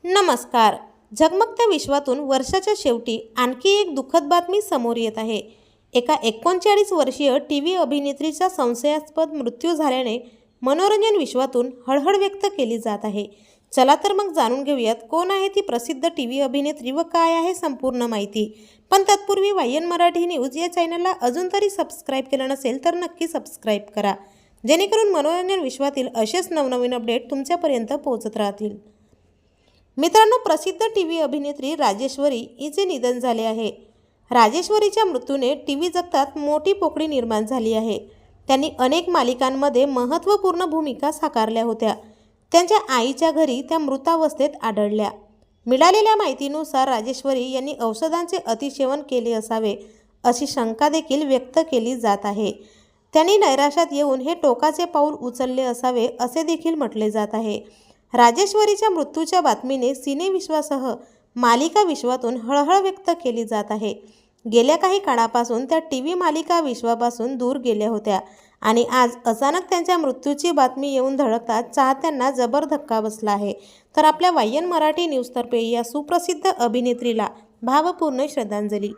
नमस्कार. झगमगत्या विश्वातून वर्षाच्या शेवटी आणखी एक दुःखद बातमी समोर येत आहे. एका 39 वर्षीय टीव्ही अभिनेत्रीचा संशयास्पद मृत्यू झाल्याने मनोरंजन विश्वातून हळहळ व्यक्त केली जात आहे. चला तर मग जाणून घेऊयात कोण आहे ती प्रसिद्ध टीव्ही अभिनेत्री व काय आहे संपूर्ण माहिती. पण तत्पूर्वी वायन मराठी न्यूज या चॅनलला अजून तरी सबस्क्राईब केलं नसेल तर नक्की सबस्क्राईब करा, जेणेकरून मनोरंजन विश्वातील असेच नवनवीन अपडेट तुमच्यापर्यंत पोहोचत राहतील. मित्रांनो, प्रसिद्ध टीव्ही अभिनेत्री राजेश्वरी हिचे निधन झाले आहे. राजेश्वरीच्या मृत्यूने टीव्ही जगतात मोठी पोकळी निर्माण झाली आहे. त्यांनी अनेक मालिकांमध्ये महत्त्वपूर्ण भूमिका साकारल्या होत्या. त्यांच्या आईच्या घरी त्या मृतावस्थेत आढळल्या. मिळालेल्या माहितीनुसार राजेश्वरी यांनी औषधांचे अतिसेवन केले असावे अशी शंका देखील व्यक्त केली जात आहे. त्यांनी नैराश्यात येऊन हे टोकाचे पाऊल उचलले असावे असे देखील म्हटले जात आहे. राजेश्वरीच्या मृत्यूच्या बातमीने सिनेविश्वासह मालिका विश्वातून हळहळ व्यक्त केली जात आहे. गेल्या काही काळापासून त्या टीव्ही मालिका विश्वापासून दूर गेल्या होत्या आणि आज अचानक त्यांच्या मृत्यूची बातमी येऊन धडकताच चाहत्यांना जबर धक्का बसला आहे. तर आपल्या वायन मराठी न्यूजतर्फे या सुप्रसिद्ध अभिनेत्रीला भावपूर्ण श्रद्धांजली.